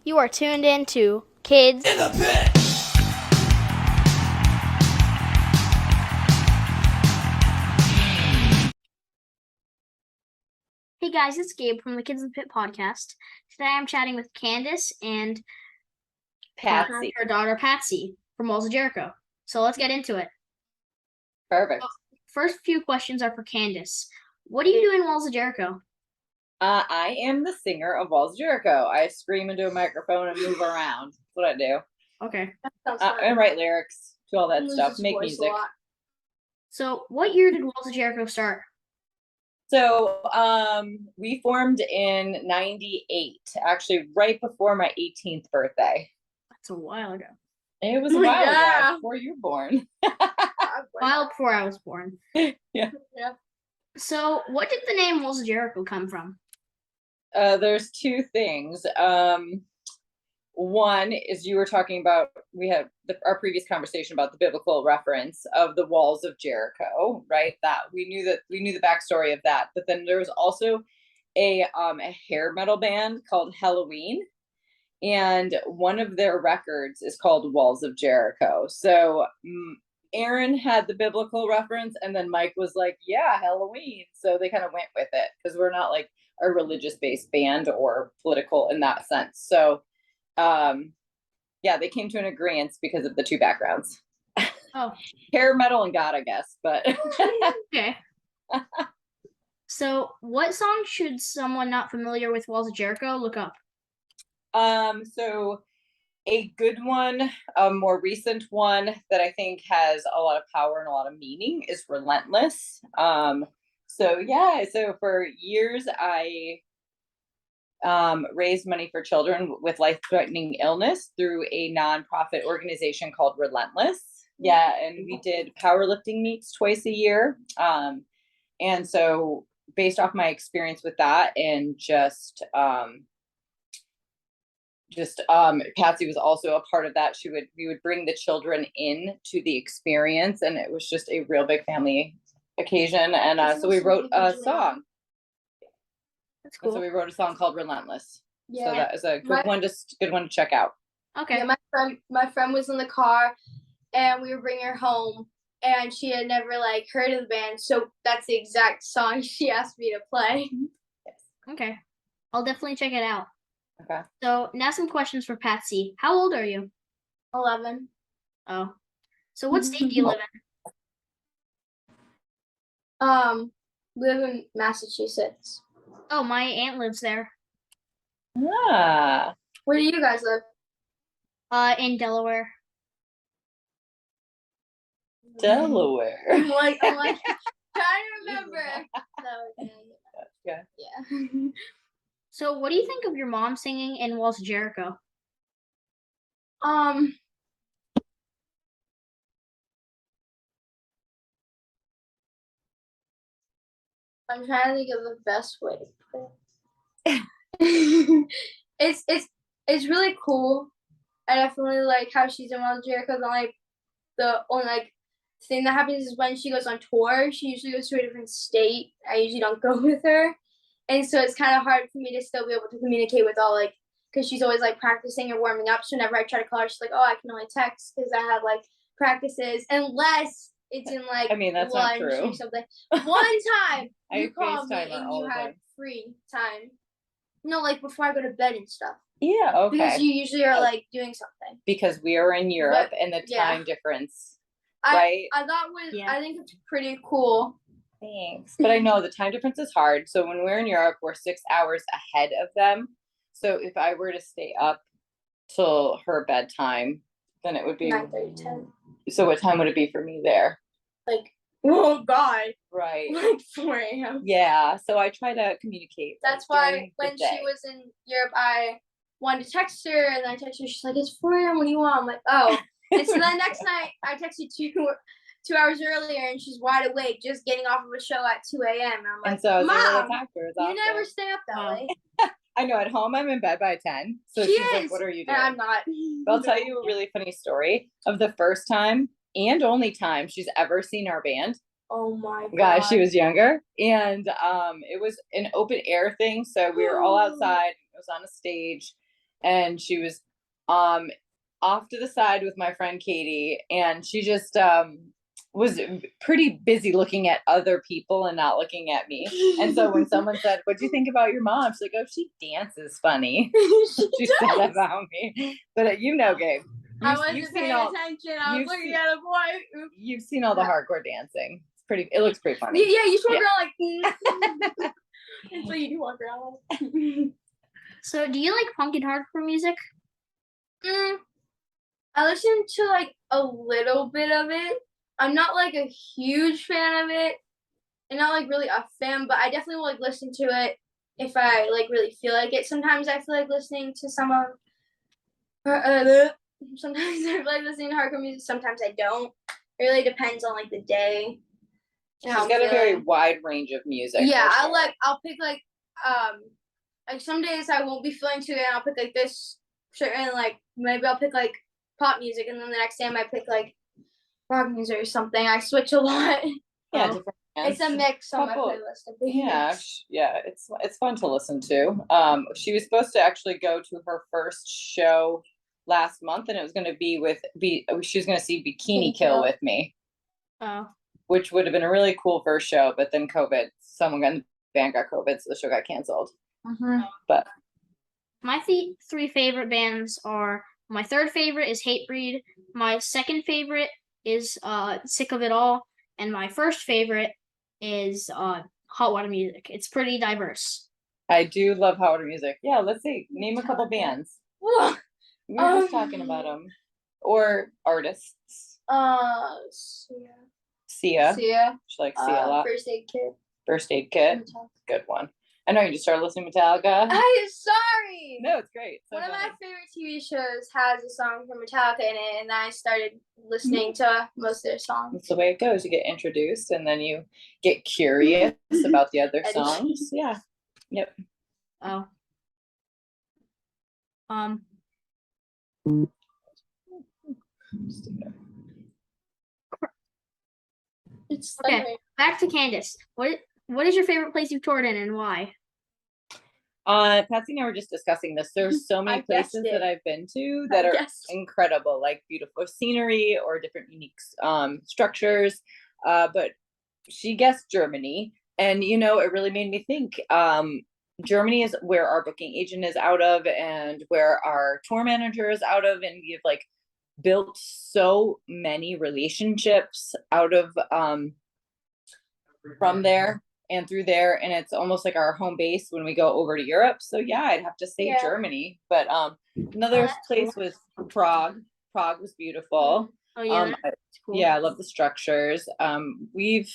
You are tuned in to Kids in the Pit. Hey guys, it's Gabe from the Kids in the Pit podcast. Today I'm chatting with Candace and Patsy. her daughter Patsy from Walls of Jericho. So let's get into it. Perfect. First few questions are for Candace. What do you do in Walls of Jericho? I am the singer of Walls of Jericho. I scream into a microphone and move around. That's what I do. Okay. And write lyrics, do all that stuff, make music. So what year did Walls of Jericho start? So we formed in 98, actually right before my 18th birthday. That's a while ago. It was a while ago, before you were born. While before I was born. Yeah. So what did the name Walls of Jericho come from? There's two things. One is you were talking about, we had our previous conversation about the biblical reference of the walls of Jericho, right? That we knew the backstory of that. But then there was also a hair metal band called Halloween, and one of their records is called Walls of Jericho. So Aaron had the biblical reference, and then Mike was like, yeah, Halloween. So they kind of went with it because we're not like a religious based band or political in that sense. So yeah, they came to an agreement because of the two backgrounds. Oh. Hair metal and God, I guess, but okay. So what song should someone not familiar with Walls of Jericho look up? So a good one, a more recent one that I think has a lot of power and a lot of meaning is Relentless. So for years I raised money for children with life-threatening illness through a nonprofit organization called Relentless. Yeah, and we did powerlifting meets twice a year. And so based off my experience with that and Patsy was also a part of that. We would bring the children in to the experience, and it was just a real big family occasion. And so we wrote a song. That's cool. So we wrote a song called Relentless. Yeah. So that is a good one to check out. Okay. Yeah, my friend was in the car and we were bringing her home and she had never like heard of the band. So that's the exact song she asked me to play. Yes. Okay. I'll definitely check it out. Okay. So now some questions for Patsy. How old are you? 11. Oh. So what state do you live in? We live in Massachusetts. Oh, my aunt lives there. Ah. Where do you guys live? In Delaware. Delaware. I'm like trying to remember. So, yeah. So what do you think of your mom singing in Walls of Jericho? I'm trying to think of the best way to put it. It's really cool. I definitely like how she's in Walls of Jericho. The only thing that happens is when she goes on tour, she usually goes to a different state. I usually don't go with her. And so it's kind of hard for me to still be able to communicate with all because she's always practicing and warming up. So whenever I try to call her, she's like, oh, I can only text because I have practices unless it's in I mean, that's lunch not true. or something. One time you called me FaceTime and you had free time. No, before I go to bed and stuff. Yeah, okay. Because you usually are doing something. Because we are in Europe and the time difference, right? I think it's pretty cool. Thanks. But I know the time difference is hard. So when we're in Europe, we're 6 hours ahead of them. So if I were to stay up till her bedtime, then it would be 9:30, 10. So what time would it be for me there? Oh God. Right. 4 a.m. Yeah. So I try to communicate. That's why when she was in Europe, I wanted to text her, and I texted her. She's like, "It's 4 a.m. What do you want?" I'm like, "Oh." And so then next night, I texted 2 hours earlier, and she's wide awake, just getting off of a show at 2 a.m. And I'm like, and so Mom, you awesome. Never stay up that way. I know. At home, I'm in bed by 10. So she's like, what are you doing? And I'm not. But I'll tell you a really funny story of the first time and only time she's ever seen our band. Oh my God. Guys, she was younger. And it was an open air thing. So we were all outside. It was on a stage. and she was off to the side with my friend Katie, and she just was pretty busy looking at other people and not looking at me. And so when someone said, "What do you think about your mom?" She's like, "Oh, she dances funny." She said about me. But Gabe, I wasn't paying attention. I was looking at a boy. Oops. You've seen all the hardcore dancing. It looks pretty funny. Yeah, you just walk around like and so you do walk around like So do you like punk and hardcore music? I listen to like a little bit of it. I'm not like a huge fan of it, and not like really a fan, but I definitely will like listen to it if I like really feel like it. Sometimes I feel like listening to some of sometimes I feel like listening to hardcore music, sometimes I don't. It really depends on like the day. She's got a very wide range of music. Yeah, I'll pick like some days I won't be feeling too good and I'll pick like this certain like maybe I'll pick like pop music, and then the next day I might pick like rock music or something. I switch a lot. Yeah, different it's a mix on my playlist. Yeah, it's fun to listen to. She was supposed to actually go to her first show last month, and it was going to she was going to see Bikini Kill with me. Oh. Which would have been a really cool first show, but then COVID, the band got COVID, so the show got canceled. But my three favorite bands are, my third favorite is Hatebreed, my second favorite is Sick of It All, and my first favorite is Hot Water Music. It's pretty diverse. I do love Hot Water Music. Yeah, let's see. Name a couple bands. We were just talking about them. Or artists. Sia. She likes Sia a lot. First Aid Kit. Good one. I know you just started listening to Metallica. I'm sorry. No, it's great. One of my favorite TV shows has a song from Metallica in it, and I started listening to most of their songs. That's the way it goes. You get introduced, and then you get curious about the other songs. Yeah. Yep. Oh. Okay, back to Candace. What is your favorite place you've toured in, and why? Patsy and I were just discussing this. There's so many places that I've been to that are incredible, like beautiful scenery or different unique structures. But she guessed Germany, and it really made me think. Germany is where our booking agent is out of, and where our tour manager is out of, and we've like built so many relationships out of from there and through there, and it's almost like our home base when we go over to Europe. So yeah, I'd have to say Germany. But another place was Prague. Prague was beautiful. Oh yeah, cool. Yeah, I love the structures. We've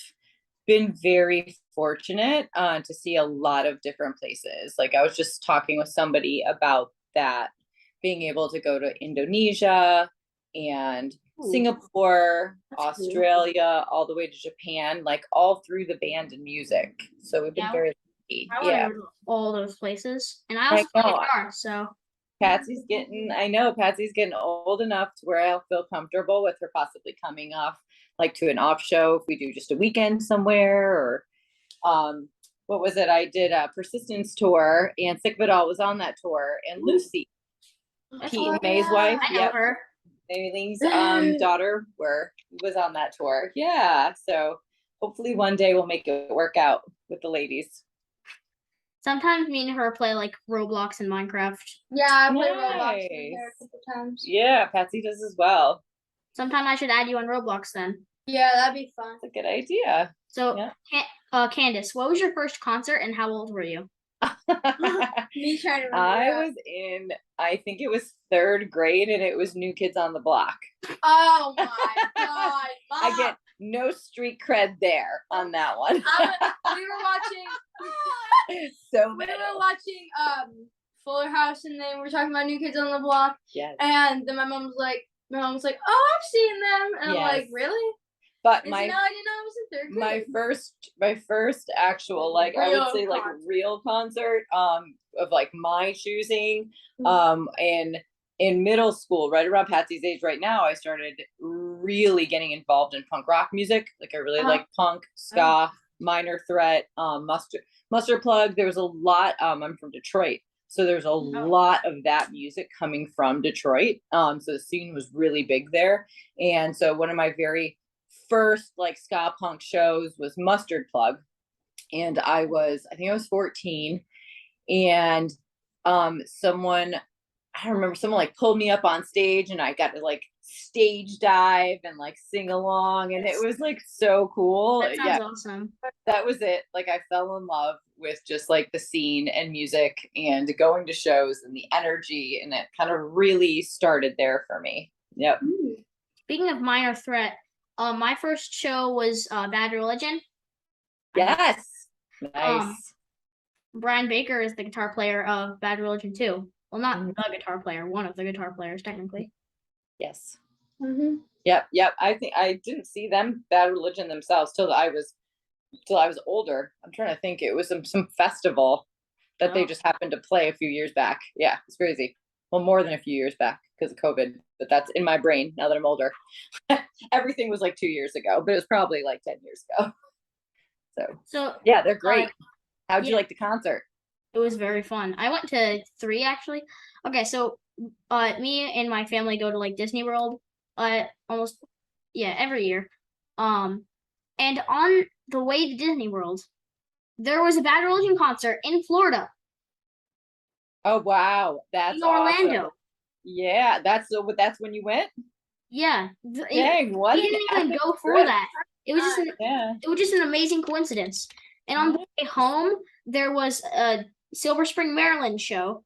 been very fortunate to see a lot of different places. Like I was just talking with somebody about that, being able to go to Indonesia and Singapore, Australia, all the way to Japan, like all through the band and music. So we've been very lucky. I want to go to all those places, and I also play guitar. So Patsy's getting old enough to where I'll feel comfortable with her possibly coming off like to an off show if we do just a weekend somewhere, or what was it? I did a Persistence tour, and Sick of It All was on that tour, and Lucy, Pete and May's wife. I know her. Mayleen's daughter was on that tour. Yeah. So hopefully one day we'll make it work out with the ladies. Sometimes me and her play like Roblox and Minecraft. Yeah, I play Roblox with her a couple times. Yeah, Patsy does as well. Sometime I should add you on Roblox then. Yeah, that'd be fun. That's a good idea. So, Candace, what was your first concert and how old were you? Me trying to remember. I think it was third grade, and it was New Kids on the Block. Oh my god! Mom. I get no street cred there on that one. We were watching. We were watching Fuller House, and then we were talking about New Kids on the Block. Yes. And then my mom was like, "Oh, I've seen them," and I'm like, "Really?" But no, I didn't know it was in third grade. My first actual, like, I would say, like, real concert of like my choosing, and in middle school, right around Patsy's age right now, I started really getting involved in punk rock music. Like I really like punk, ska, Minor Threat, Mustard Plug. There was a lot. I'm from Detroit. So there's a lot of that music coming from Detroit. So the scene was really big there. And so one of my very first like ska punk shows was Mustard Plug. And I think I was 14. And someone, I don't remember, someone like pulled me up on stage and I got to like stage dive and like sing along, and it was like so cool. That sounds awesome. That was it. Like I fell in love with just like the scene and music and going to shows and the energy, and it kind of really started there for me. Yep. Speaking of Minor Threat, my first show was Bad Religion. Yes. Nice. Brian Baker is the guitar player of Bad Religion too. Well, not the guitar player, one of the guitar players technically. Yes. Yep. I think I didn't see them, Bad Religion themselves, till I was older. I'm trying to think. It was some festival that they just happened to play a few years back. Yeah, it's crazy. Well, more than a few years back because of COVID, but that's in my brain now that I'm older. Everything was like 2 years ago, but it was probably like 10 years ago. So yeah, they're great. How'd you like the concert? It was very fun. I went to 3 actually. Okay, so me and my family go to like Disney World almost every year. And on the way to Disney World, there was a Bad Religion concert in Florida. Oh wow, that's in Orlando. Awesome. Yeah, that's when you went. Yeah. Dang, what? We didn't even go for that. It was just an amazing coincidence. And on the way home, there was a Silver Spring, Maryland show.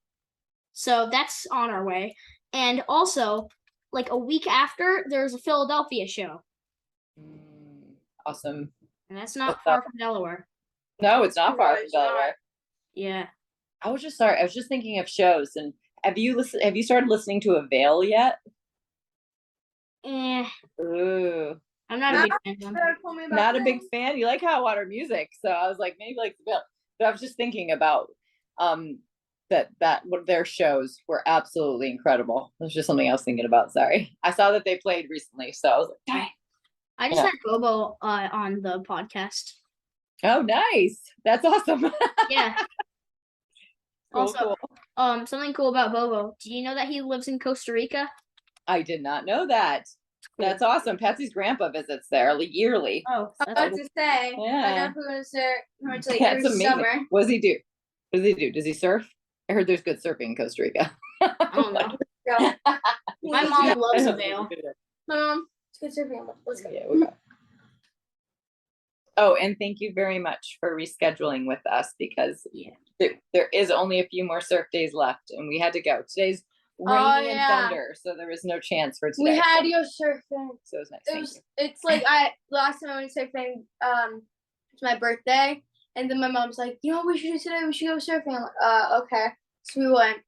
So that's on our way. And also, like a week after, there's a Philadelphia show. Awesome. And that's not far from Delaware. No, it's not far from Delaware. Yeah. I was just thinking of shows. And have you started listening to Avail yet? Ooh. I'm not a big fan. Not a big fan. You like hot water music, so I was like maybe like Avail. But I was just thinking about that their shows were absolutely incredible. It was just something I was thinking about. Sorry, I saw that they played recently, so I was like, dang. I just had Bobo on the podcast. Oh, nice! That's awesome. Yeah. Cool. Something cool about Bobo. Do you know that he lives in Costa Rica? I did not know that. Cool. That's awesome. Patsy's grandpa visits there yearly. Oh, I was to say. Yeah. My grandpa goes there like That's every summer. What does he do? Does he surf? I heard there's good surfing in Costa Rica. I don't know. My mom loves Avail. It's good surfing. Let's go. Yeah, we'll go. Oh, and thank you very much for rescheduling with us because there is only a few more surf days left, and we had to go. Today's rain and thunder, so there was no chance for today. We had to go surfing. So it was nice. It's like last time I went surfing, it's my birthday, and then my mom's like, you know what we should do today? We should go surfing. I'm like, okay. So we went,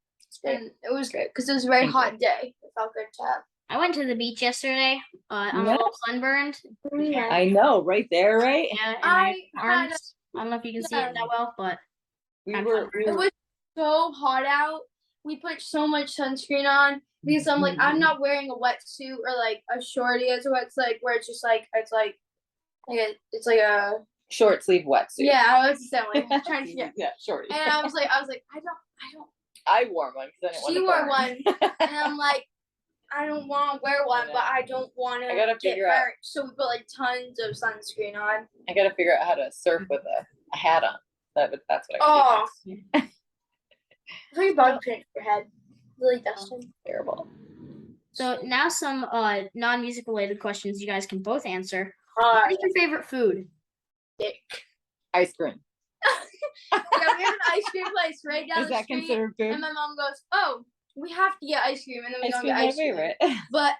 and it was great because it was a very hot day. It felt good to have. I went to the beach yesterday. I'm a little sunburned. Yeah. I know, right there, right? Yeah, I don't know if you can see it that well, but it was so hot out. We put so much sunscreen on because I'm like, I'm not wearing a wetsuit or like a shorty as well. It's like where it's just like it's like a short sleeve wetsuit. Yeah, I was like trying to shorty. And I was like, I don't. I wore one because I didn't want to burn. One, and I'm like, I don't want to wear one, but I don't want to get burnt. So we put like tons of sunscreen on. I gotta figure out how to surf with a hat on. That's what I do. It's like a bug paint for your head. Really dusting. Terrible. So now some non-music related questions you guys can both answer. What is your favorite food? Ice cream. Yeah, we have an ice cream place right down the street. Is that considered food? And my mom goes, "Oh, we have to get ice cream," and then we go get ice cream. Favorite. But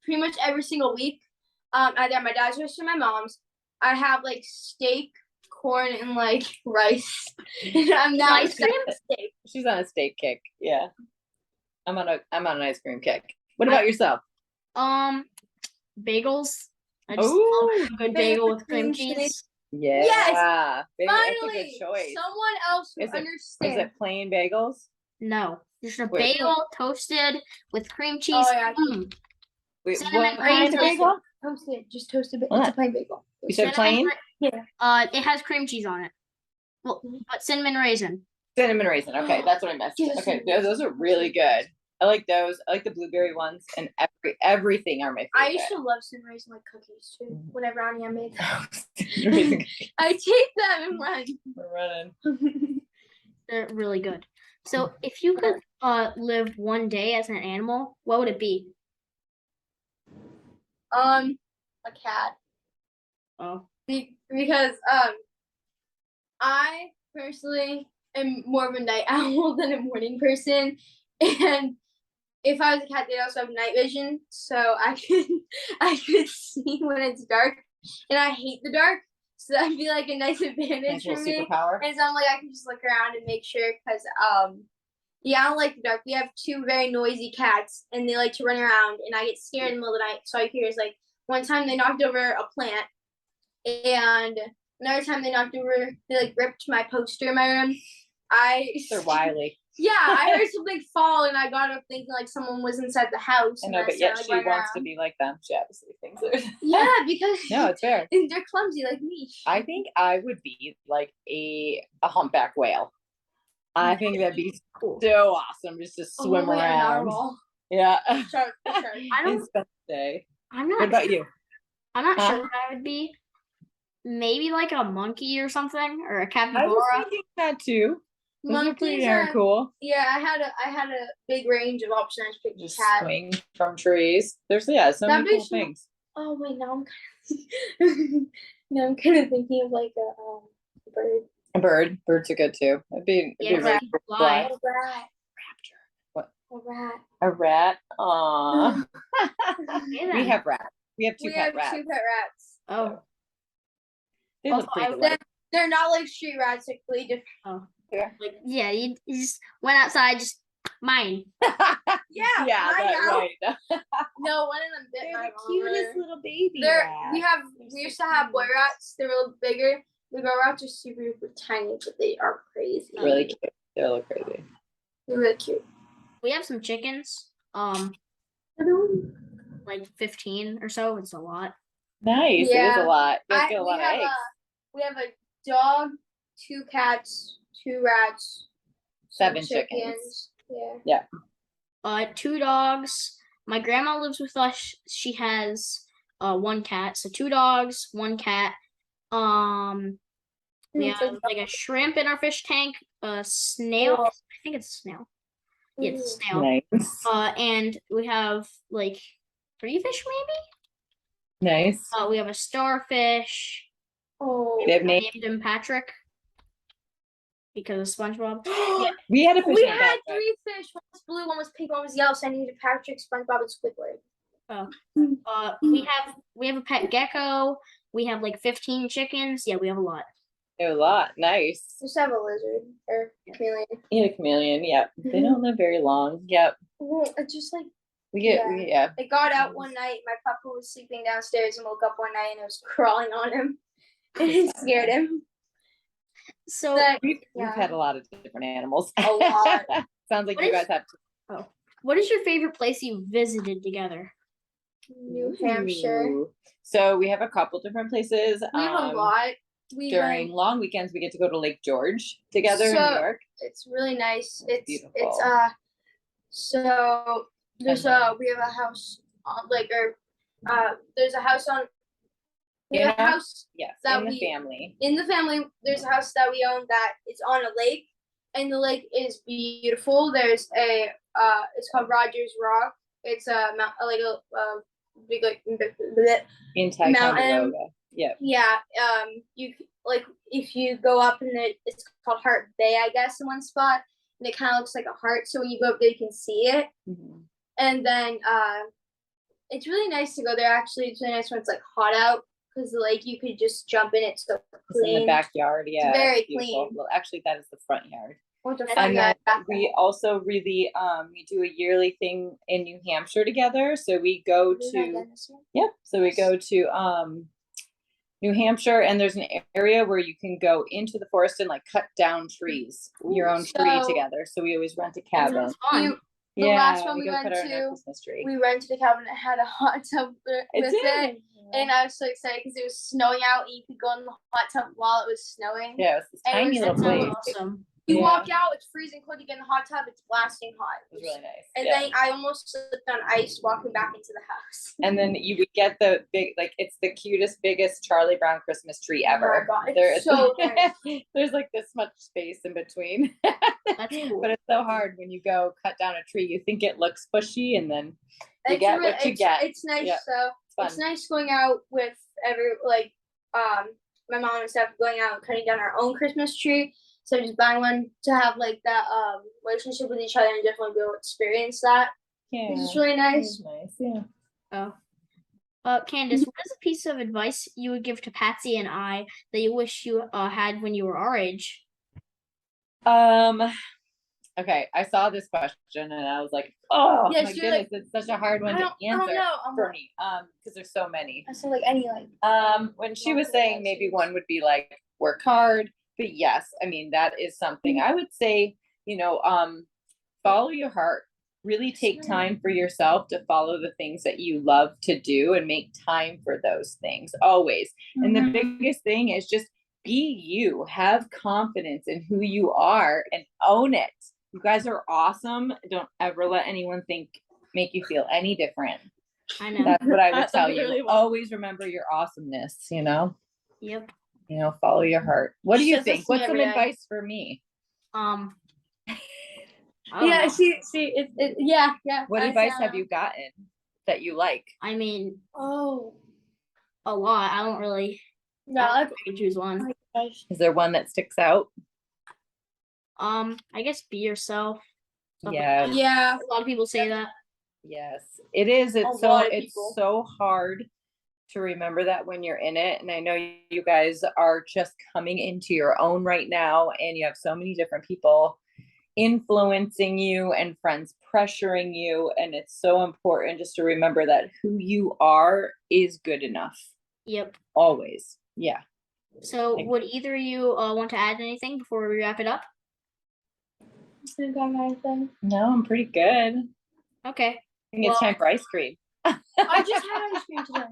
pretty much every single week, either at my dad's house or my mom's, I have like steak, corn, and like rice. And I'm not ice cream. Steak. She's on a steak kick. Yeah, I'm on an ice cream kick. What about yourself? Bagels. I just love a good bagel with cream cheese. Yeah. Yes. Finally, that's a good choice. Someone else who understands. Is it plain bagels? No, just a bagel toasted with cream cheese. Oh yeah. Wait, cinnamon raisin bagel? Toasted, just toasted. It's a plain bagel. You said plain? Yeah. It has cream cheese on it. Well, but cinnamon raisin. Cinnamon raisin. Okay, that's what I missed. Yes. Okay, those are really good. I like those. I like the blueberry ones, and everything are my favorite. I used to love cinnamon raisin like cookies too. Mhm. Whenever Anya made them. Cinnamon raisin cookies. I take them and run. We're running. They're really good. So if you could live one day as an animal, what would it be? A cat. Oh, Because I personally am more of a night owl than a morning person, and if I was a cat, they'd also have night vision, so I could see when it's dark, and I hate the dark, so that'd be like a nice advantage Nice for little me. superpower. And so I'm like, I can just look around and make sure, because yeah, I don't like the dark. We have two very noisy cats, and they like to run around, and I get scared in the middle of the night. So I hear is like one time they knocked over a plant, and another time they like ripped my poster in my room. They're wily. Yeah, I heard something fall, and I got up thinking like someone was inside the house. I know, but yet she wants to be like them. She obviously thinks it. Yeah, because No, it's fair. and they're clumsy like me. I think I would be like a humpback whale. I think that'd be cool. so awesome just to swim wait, a around. narwhal. Yeah. Shark, shark. I don't. And spend the day. I'm not. What about you? I'm not Huh? sure what I would be. Maybe like a monkey or something, or a I was capybara. thinking that too. Those are pretty darn cool. Yeah, I had a big range of options. I picked Just cat. swing from trees. There's so That'd many be cool so- things. Oh wait, now I'm kind of thinking of like a bird. A bird. Birds are good too. It'd be Yeah, really they cool can to fly. A rat. What? A rat. A rat. Aww. Okay, We then. have rats. We have two We pet have rats. two pet rats. Oh, They Also, look pretty I- alike. They're not like street rats. They're completely different. oh, Yeah. like yeah, you just went outside, just mine. Yeah, Yeah, mine that's now. right. No, one of them bit They're my the mom. cutest little baby They're rats. we used to have boy rats. They're a little bigger. The girl rats are super duper tiny, but they are crazy. Really cute. They look crazy. They're really cute. We have some chickens. Like 15 or so. It's a lot. Nice. It is Yeah. a lot. You guys get a lot of eggs. We have a dog, 2 cats, 2 rats, 7 some chickens. Yeah. 2 dogs. My grandma lives with us. She has 1 cat. So 2 dogs, 1 cat. We It's have like a shrimp in our fish tank, a snail. Cool. I think it's a snail. Yeah, it's a snail. Nice. And we have like 3 fish maybe. Nice. We have a starfish. Oh. They have I names. named him Patrick because of SpongeBob. We had a fish We named had Patrick. 3 fish. One was blue, one was pink, one was yellow. So I needed Patrick, SpongeBob, and Squidward. We have a pet gecko. We have like 15 chickens. Yeah, we have a lot. A lot. Nice. We just have a lizard or chameleon. Yeah, a chameleon. Yep. They don't live very long. Yep. It's just like We get. Yeah. Yeah. I got out one night. My papa was sleeping downstairs and woke up one night and I was crawling on him, and it scared him. So But We've yeah. had a lot of different animals. A lot. Sounds like What you is- guys have. what is your favorite place you visited together? New Hampshire. Ooh. So we have a couple different places. We have a lot. We During long weekends, we get to go to Lake George together in New So- York. It's really nice. It's Beautiful. so there's And we have a house on there's a house on we have a Yeah. house Yes, that in the we- family. in the family. There's a house that we own that is on a lake, and the lake is beautiful. There's a it's called Rogers Rock. It's a big like In Mountain. Ticonderoga. Yep. yeah. You like if you go up and it's called Heart Bay, I guess, in one spot, and it kind of looks like a heart. So when you go up there, you can see it. Mhm. And then it's really nice to go there. Actually, it's really nice when it's like hot out because the lake you could just jump in. It's so It's in the clean. backyard. Yeah. very beautiful. clean. Well, actually, that is the front yard. What's the And front And yard, then back we yard? also really we do a yearly thing in New Hampshire together. So we go We've not to done this yet. Yep. So we go to New Hampshire, and there's an area where you can go into the forest and like cut down trees, your own tree So- together. So we always rent a That cabin. sounds fun. You- The Yeah, last one we go went put it on our to, Christmas tree. we rented a cabin that had a hot tub with it. And I was so excited because it was snowing out and you could go in the hot tub while it was snowing. Yeah, it was this And it tiny was- little That That sounds place. awesome. You Yeah. walk out, it's freezing cold. You get in the hot tub, it's blasting hot. It was really nice. And Yeah. then I almost slipped on ice walking back into the house. And then you would get the big, like, it's the cutest, biggest Charlie Brown Christmas tree Oh my ever. God, it's so nice. There's like this much space in between. That's cool. But it's so hard when you go cut down a tree. You think it looks bushy, and then you It's get really- what you get. It's nice Yeah, though. fun. It's nice going out with my mom and stuff, going out and cutting down our own Christmas tree. So just buying one to have like that relationship with each other and definitely be able to experience that. Yeah, It's really nice. it's nice. Yeah. Candace, what is a piece of advice you would give to Patsy and I that you wish you had when you were our age? Okay, I saw this question and I was like, oh Yes, my you're goodness, it's such a hard one to I don't answer know. for me. Because there's so many. I said like any like. When she was saying maybe one would be like work hard, but yes, I mean that is something I would say, follow your heart. Really take time for yourself to follow the things that you love to do and make time for those things always. And the biggest thing is just be you, have confidence in who you are and own it. You guys are awesome. Don't ever let anyone make you feel any different. I know. That's what I would That's tell really you. well. Always remember your awesomeness, Yep. follow your heart. What do you Says this think? to me What's some every day. advice for me? I don't Yeah, know. see, yeah. What advice have you gotten that you like? I mean, Oh, a lot. I don't really. no, I like, could choose one. Is there one that sticks out? I guess be yourself. Stuff like Yes. that. yeah. A lot of people say that. Yes, it is. It's lot of it's people. so hard to remember that when you're in it. And I know you guys are just coming into your own right now, and you have so many different people influencing you and friends pressuring you. And it's so important just to remember that who you are is good enough. Yep. Always. Yeah. So, would either of you want to add anything before we wrap it up? I got anything. No, I'm pretty good. I Okay. think it's time for ice cream. I just had ice cream today.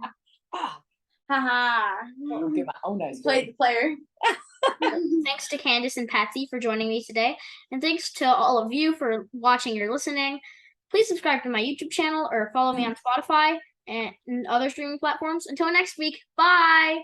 Ah, Haha. I'll get my own ice Play cream. the player. Thanks to Candace and Patsy for joining me today. And thanks to all of you for watching or listening. Please subscribe to my YouTube channel or follow me on Spotify and other streaming platforms. Until next week, bye!